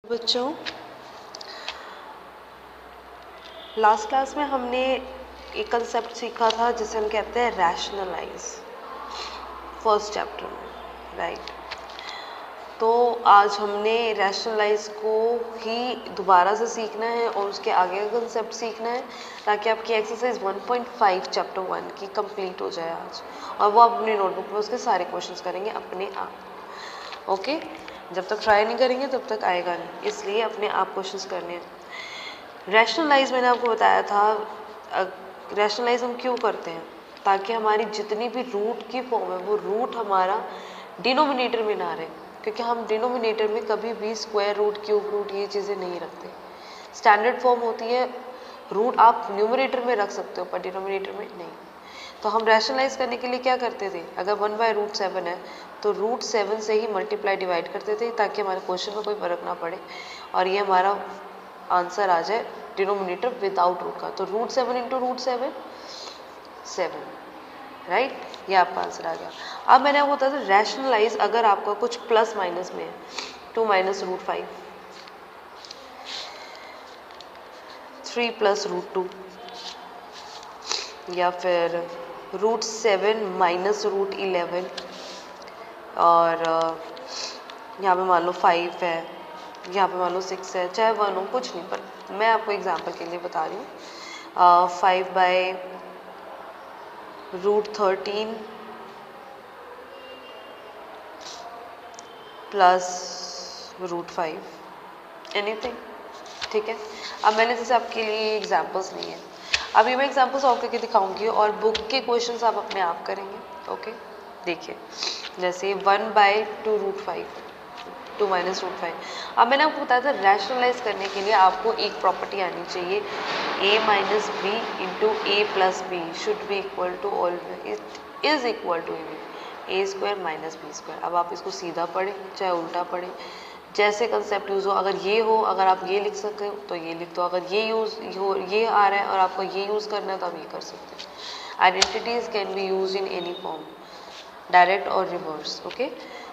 बच्चों, last class में हमने एक कंसेप्ट सीखा था जिसे हम कहते हैं रैशनलाइज, फर्स्ट चैप्टर में, राइट। तो आज हमने रैशनलाइज को ही दोबारा से सीखना है और उसके आगे का कंसेप्ट सीखना है ताकि आपकी एक्सरसाइज 1.5 चैप्टर 1 की कंप्लीट हो जाए आज, और वो आप अपनी नोटबुक में उसके सारे क्वेश्चंस करेंगे अपने आप। ओके, जब तक ट्राई नहीं करेंगे तब तक आएगा नहीं, इसलिए अपने आप क्वेश्चंस करने हैं। रैशनलाइज मैंने आपको बताया था, रैशनलाइज हम क्यों करते हैं, ताकि हमारी जितनी भी रूट की फॉर्म है वो रूट हमारा डिनोमिनेटर में ना रहे, क्योंकि हम डिनोमिनेटर में कभी भी स्क्वायर रूट, क्यूब रूट ये चीज़ें नहीं रखते। स्टैंडर्ड फॉर्म होती है रूट आप न्यूमरेटर में रख सकते हो पर डिनोमिनेटर में नहीं। तो हम रैशनलाइज करने के लिए क्या करते थे, अगर 1/√7 है तो √7 से ही मल्टीप्लाई डिवाइड करते थे ताकि हमारे क्वेश्चन में कोई फर्क ना पड़े और ये हमारा आंसर आ जाए डिनोमिनेटर विदाउट रूट का। तो √7 × √7 7, राइट, ये आपका आंसर आ गया। अब मैंने आपको बताया था रैशनलाइज अगर आपका कुछ प्लस माइनस में है, 2 - √5, 3 + √2, या फिर √7 - √11, और यहाँ पे मान लो 5 है, यहाँ पे मान लो 6 है, चाहे 1 हो, कुछ नहीं, पर मैं आपको एग्जांपल के लिए बता रही हूँ। 5/√13 + √5, एनीथिंग, ठीक है। अब मैंने जैसे आपके लिए एग्जांपल्स नहीं है, अभी मैं एग्जांपल्स और करके दिखाऊंगी और बुक के क्वेश्चंस आप अपने आप करेंगे। ओके, देखिए जैसे 1/2√5, 2 - √5। अब मैंने आपको बताया था रैशनलाइज करने के लिए आपको एक प्रॉपर्टी आनी चाहिए, a - b × a + b should be equal to always is equal to a² - b²। अब आप इसको सीधा पढ़ें चाहे उल्टा पढ़ें, जैसे कंसेप्ट यूज़ हो। अगर ये हो, अगर आप ये लिख सकते हो तो ये लिख दो, अगर ये यूज़ हो, ये आ रहा है और आपको ये यूज़ करना है तो आप ये कर सकते हैं। Identities can be use in any form, direct और रिवर्स, ओके,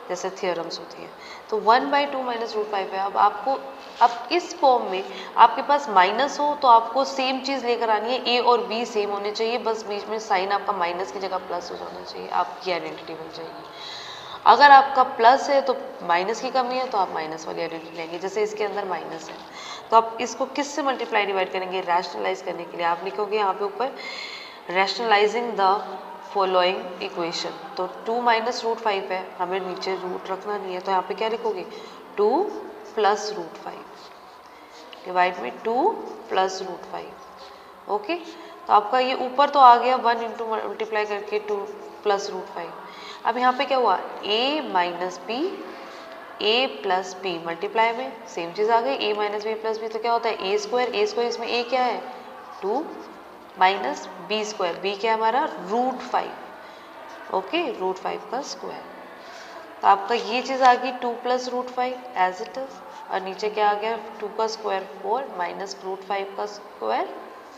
जैसे थियरम्स होती हैं। तो 1/2 - √5 है। अब आपको, अब इस फॉर्म में आपके पास माइनस हो तो आपको सेम चीज़ लेकर आनी है, ए और बी सेम होने चाहिए, बस बीच में साइन आपका माइनस की जगह प्लस हो जाना चाहिए, आपकी आइडेंटिटी बन जाएगी। अगर आपका प्लस है तो माइनस की कमी है तो आप माइनस वाली आइडेंटिटी लेंगे, जैसे इसके अंदर माइनस है तो आप इसको किससे मल्टीप्लाई डिवाइड करेंगे, रैशनलाइज करने के लिए आप लिखोगे यहाँ पे ऊपर रैशनलाइजिंग द फॉलोइंग इक्वेशन। तो 2 - √5 है, हमें नीचे रूट रखना नहीं है, तो यहाँ पे क्या लिखोगे 2 + √5 डिवाइड में 2 + √5। ओके, तो आपका ये ऊपर तो आ गया 1 × मल्टीप्लाई करके 2 + √5। अब यहाँ पे क्या हुआ, a - b, a + b multiply में सेम चीज़ आ गई, a - b + b, तो क्या होता है a², इसमें a क्या है 2 - b², b क्या है हमारा √5, ओके, √5 का स्क्वायर। तो आपका ये चीज़ आ गई 2 + √5 एज इट इज, और नीचे क्या आ गया 2 का स्क्वायर 4 - √5 का स्क्वायर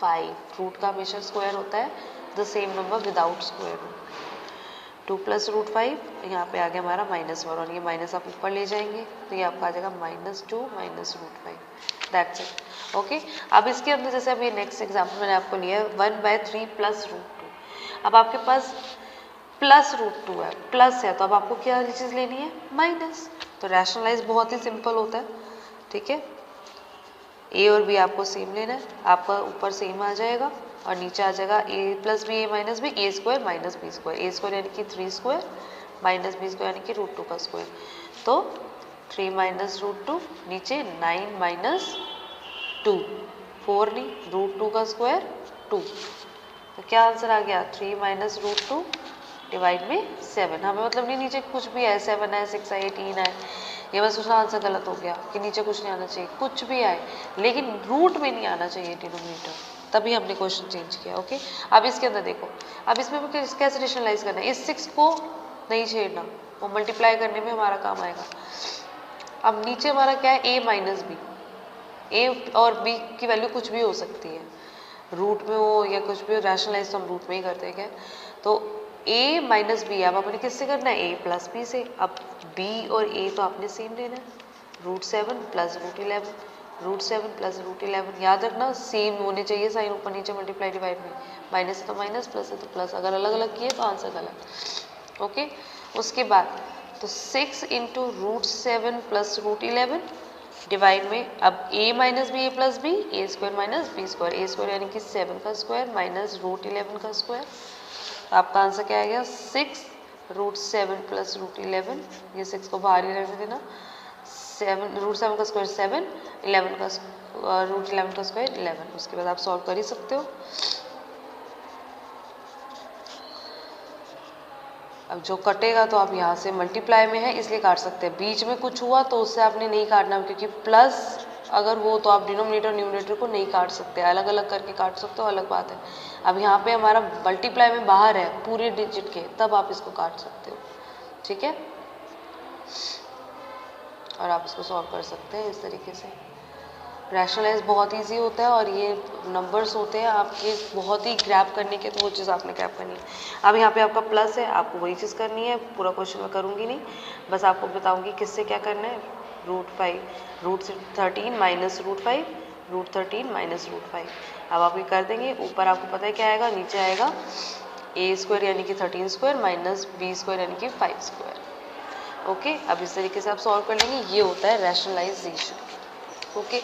5। रूट का हमेशा स्क्वायर होता है, the same number without square root. 2 + √5, यहाँ पे आ गया हमारा -1, और ये माइनस आप ऊपर ले जाएंगे तो ये आपका आ जाएगा -2 - √5, दैट्स इट। ओके, अब इसके अंदर जैसे अभी नेक्स्ट एग्जाम्पल मैंने आपको लिया है 1/3 + √2। अब आपके पास +√2 है, प्लस है, तो अब आपको क्या चीज़ लेनी है माइनस। तो रैशनलाइज बहुत ही सिंपल होता है, ठीक है। ए और बी आपको सेम लेना है, आपका ऊपर सेम आ जाएगा और नीचे आ जाएगा a + b, a - b, a² - b², a² यानी कि 3² - b² यानी कि √2 का स्क्वायर। तो 3 - √2, नीचे 9 - 2, 4 नहीं, √2 का स्क्वायर 2। तो क्या आंसर आ गया 3 - √2 डिवाइड में 7। हमें मतलब नहीं नीचे कुछ भी है, 7 है, 6 है, 18 है, ये बस उसका आंसर गलत हो गया कि नीचे कुछ नहीं आना चाहिए, कुछ भी आए लेकिन रूट में नहीं आना चाहिए डिनोमिनेटर, तभी हमने क्वेश्चन चेंज किया। ओके, अब इसके अंदर देखो, अब इसमें भी कैसे रेशनलाइज करना है, इस 6 को नहीं छेड़ना, वो मल्टीप्लाई करने में हमारा काम आएगा। अब नीचे हमारा क्या है a - b, a और b की वैल्यू कुछ भी हो सकती है, रूट में हो या कुछ भी हो, रैशनलाइज तो हम रूट में ही करते हैं क्या। तो a - b अब आपने किससे करना है a + b से। अब b और a तो आपने सेम लेना है, √7 प्लस √11, √7 प्लस √11। याद रखना सेम होने चाहिए साइन, ऊपर नीचे मल्टीप्लाई डिवाइड में, माइनस है तो माइनस, प्लस है तो प्लस, अगर अलग अलग किए तो आंसर गलत। ओके, उसके बाद तो 6 इंटू √7 प्लस √11 डिवाइड में, अब a minus b a plus b, a square minus b square, a square यानी कि 7 का स्क्वायर माइनस √11 का स्क्वायर। तो आपका आंसर क्या आएगा 6 √7 प्लस √11, ये 6 को बाहर ही रहने देना, 7 √7 का स्क्वायर 7, 11 का √11 का स्क्वायर 11। उसके बाद आप सॉल्व कर ही सकते हो। अब जो कटेगा तो आप यहाँ से मल्टीप्लाई में है इसलिए काट सकते हैं, बीच में कुछ हुआ तो उससे आपने नहीं काटना, क्योंकि प्लस अगर हो तो आप डिनोमिनेटर न्यूमरेटर को नहीं काट सकते, अलग अलग करके काट सकते हो, अलग बात है। अब यहाँ पे हमारा मल्टीप्लाई में बाहर है पूरे डिजिट के, तब आप इसको काट सकते हो, ठीक है। और आप इसको सॉल्व कर सकते हैं इस तरीके से। रैशनलाइज बहुत इजी होता है और ये नंबर्स होते हैं आपके बहुत ही ग्रैब करने के, तो वो चीज़ आपने ग्रैब करनी है। अब यहाँ पे आपका प्लस है, आपको वही चीज़ करनी है, पूरा क्वेश्चन मैं करूँगी नहीं, बस आपको बताऊँगी किससे क्या करना है। √13 माइनस √5, √13 माइनस √5। अब आप ये कर देंगे, ऊपर आपको पता है क्या आएगा, नीचे आएगा a स्क्वायर यानी कि 13 स्क्वायर माइनस b स्क्वायर यानी कि 5 स्क्वायर। ओके, अब इस तरीके से आप सॉल्व कर लेंगे, ये होता है रैशनलाइजेशन। ओके,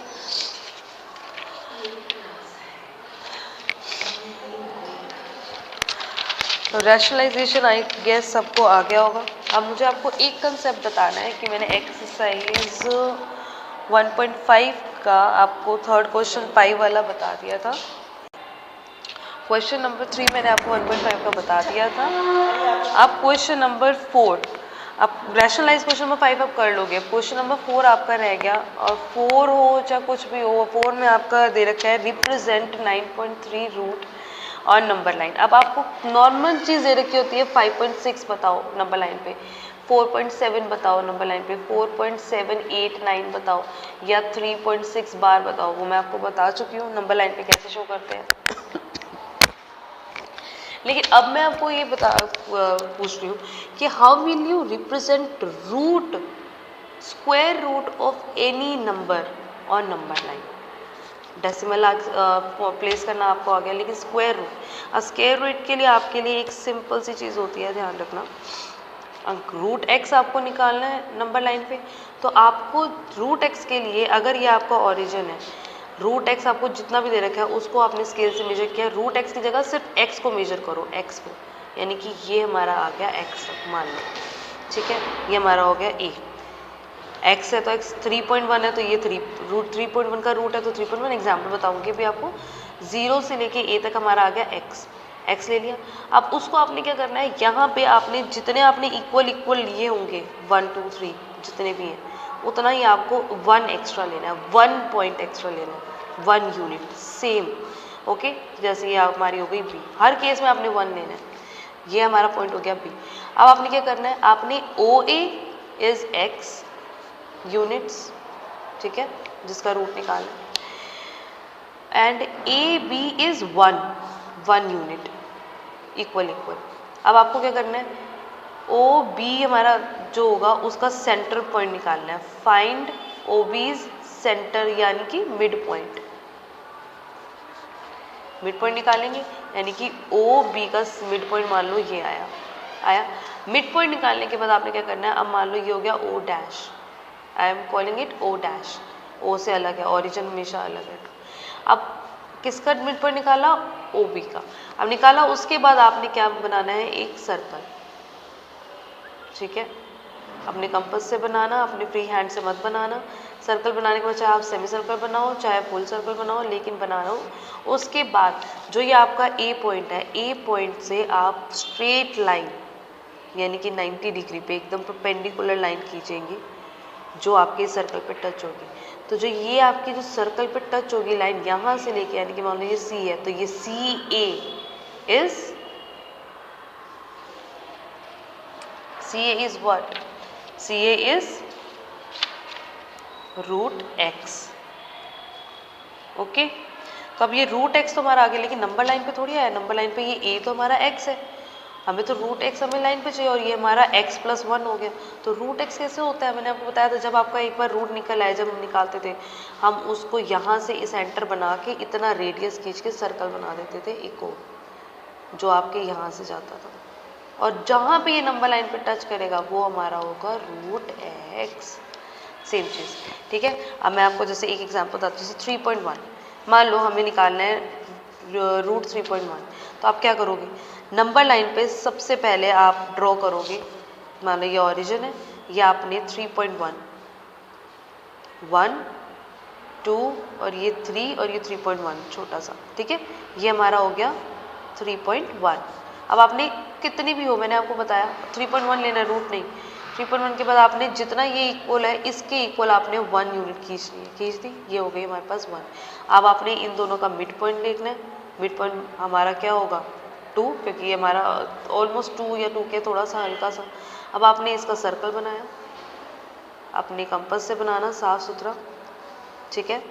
तो रैशनलाइजेशन आई गेस सबको आ गया होगा। अब मुझे आपको एक कंसेप्ट बताना है कि मैंने एक्सरसाइज 1.5 का आपको थर्ड क्वेश्चन पाई वाला बता दिया था। क्वेश्चन नंबर 3 मैंने आपको 1.5 का बता दिया था। अब क्वेश्चन नंबर 4, अब रैशनलाइज क्वेश्चन नंबर 5 आप कर लोगे, क्वेश्चन नंबर 4 आपका रह गया, और 4 हो चाहे कुछ भी हो, 4 में आपका दे रखा है रिप्रेजेंट 9.3 रूट और नंबर लाइन। अब आपको नॉर्मल चीज़ दे रखी होती है 5.6 बताओ नंबर लाइन पे, 4.7 बताओ नंबर लाइन पे, 4.789 बताओ, या 3.6 बार बताओ, वो मैं आपको बता चुकी हूँ नंबर लाइन पे कैसे शो करते हैं। लेकिन अब मैं आपको ये पूछ रही हूँ कि how will you represent root, square root of any number और नंबर लाइन। डेसिमल प्लेस करना आपको आ गया, लेकिन स्क्वायर रूट के लिए आपके लिए एक सिंपल सी चीज़ होती है, ध्यान रखना। √x आपको निकालना है नंबर लाइन पे, तो आपको √x के लिए, अगर ये आपका ओरिजिन है, √x आपको जितना भी दे रखा है उसको आपने स्केल से मेजर किया, √x की जगह सिर्फ x को मेजर करो, x को, यानी कि ये हमारा आ गया x मान लो, ठीक है, ये हमारा हो गया a, x है तो x 3.1 है तो ये 3.1 का रूट है तो 3.1। एग्जाम्पल बताऊंगी भी आपको, 0 से लेके a तक हमारा आ गया x ले लिया। अब उसको आपने क्या करना है, यहाँ पे आपने जितने आपने इक्वल लिए होंगे 1 2 3 जितने भी हैं, उतना ही आपको 1 एक्स्ट्रा लेना है, 1 पॉइंट एक्स्ट्रा लेना है, 1 यूनिट सेम। ओके, जैसे ये हमारी हो गई b, हर केस में आपने 1 लेना है, ये हमारा पॉइंट हो गया b। अब आपने क्या करना है, आपने OA इज x यूनिट्स, ठीक है, जिसका रूट निकालना है, and AB is 1 unit, equal. अब आपको क्या करना है, OB हमारा जो होगा उसका सेंटर पॉइंट निकालना है, फाइंड OB's सेंटर यानी कि मिड पॉइंट निकालेंगे, यानी कि OB का मिड पॉइंट मान लो ये आया। मिड पॉइंट निकालने के बाद आपने क्या करना है, अब मान लो ये हो गया O dash, I am calling it O dash, O से अलग है, ओरिजिन हमेशा अलग है। अब किसका मिड पॉइंट निकाला, OB का। अब निकाला, उसके बाद आपने क्या बनाना है, एक सर्कल, ठीक है, अपने कंपास से बनाना, अपने फ्री हैंड से मत बनाना। सर्कल बनाने के बाद चाहे आप सेमी सर्कल बनाओ चाहे फुल सर्कल बनाओ, लेकिन बना रहा हो। उसके बाद जो ये आपका A पॉइंट है, A पॉइंट से आप स्ट्रेट लाइन यानी कि 90 डिग्री पे एकदम परपेंडिकुलर लाइन खींचेंगे जो आपके सर्कल पे टच होगी। तो जो ये आपकी जो सर्कल पे टच होगी लाइन, यहाँ से लेके, यानी कि मान लो ये C है तो ये CA is what, CA is √x। Okay, तो अब ये √x तो हमारा आ गया, लेकिन नंबर लाइन पे थोड़ी आया, नंबर लाइन पे ये A तो हमारा x है, हमें तो रूट एक्स हमें लाइन पे चाहिए और ये हमारा x + 1 हो गया। तो रूट एक्स कैसे होता है, मैंने आपको बताया था जब आपका एक बार रूट निकल आए, जब हम निकालते थे हम उसको यहाँ से इस एंटर बना के इतना रेडियस खींच के सर्कल बना देते थे एक और, जो आपके यहाँ से जाता था, और जहाँ पे ये नंबर लाइन पे टच करेगा वो हमारा होगा रूट एक्स। सेम चीज़, ठीक है। अब मैं आपको जैसे एक एग्जाम्पल बताती हूँ, जैसे 3.1 मान लो हमें निकालना है रूट 3.1, तो आप क्या करोगे, नंबर लाइन पे सबसे पहले आप ड्रॉ करोगे, मान लो ये ओरिजिन है, ये आपने 3.1 1 2 और ये 3 और ये 3.1 छोटा सा, ठीक है, ये हमारा हो गया 3.1। अब आपने कितनी भी हो, मैंने आपको बताया 3.1 लेना, रूट नहीं, 3.1 के बाद आपने जितना ये इक्वल है इसके इक्वल आपने 1 यूनिट खींचनी है, खींच दी, ये हो गई हमारे पास 1। अब आपने इन दोनों का मिड पॉइंट देखना है, मिड पॉइंट हमारा क्या होगा 2, क्योंकि ये हमारा ऑलमोस्ट 2 या 2 के थोड़ा सा हल्का सा। अब आपने इसका सर्कल बनाया, अपने कंपास से बनाना साफ सुथरा, ठीक है।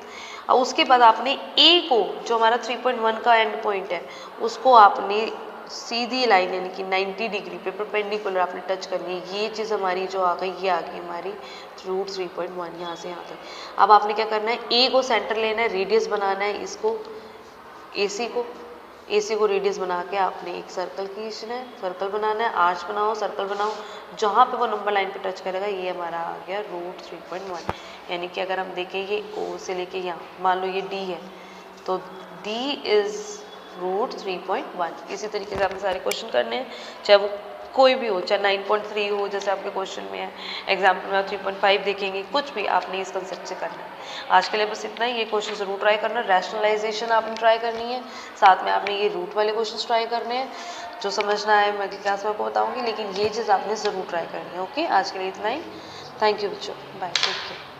और उसके बाद आपने ए को, जो हमारा 3.1 का एंड पॉइंट है, उसको आपने सीधी लाइन यानी कि 90 डिग्री पे परपेंडिकुलर आपने टच करनी है। ये चीज़ हमारी जो आ गई, ये आ गई हमारी रूट 3.1 यहाँ से यहाँ तक। अब आपने क्या करना है, ए को सेंटर लेना है, रेडियस बनाना है इसको, एसी को रेडियस बना के आपने एक सर्कल खींचना है, सर्कल बनाना है, आर्च बनाओ, सर्कल बनाओ, जहाँ पे वो नंबर लाइन पे टच करेगा ये हमारा आ गया रूट 3.1। यानी कि अगर हम देखें ये ओ से लेके यहाँ, मान लो ये डी है, तो डी इज रूट 3.1। इसी तरीके से आपने सारे क्वेश्चन करने हैं, चाहे वो कोई भी हो, चाहे 9.3 हो जैसे आपके क्वेश्चन में है, एग्जाम्पल में आप 3.5 देखेंगे, कुछ भी आपने इस कंसेप्ट से करना है। आज के लिए बस इतना ही, ये क्वेश्चन जरूर ट्राई करना, रैशनलाइजेशन आपने ट्राई करनी है, साथ में आपने ये रूट वाले क्वेश्चन ट्राई करने हैं, जो समझना है मैं अगली क्लास में आपको बताऊंगी, लेकिन ये चीज़ आपने ज़रूर ट्राई करनी है। ओके, आज के लिए इतना ही, थैंक यू बच्चों, बाय, टेक केयर।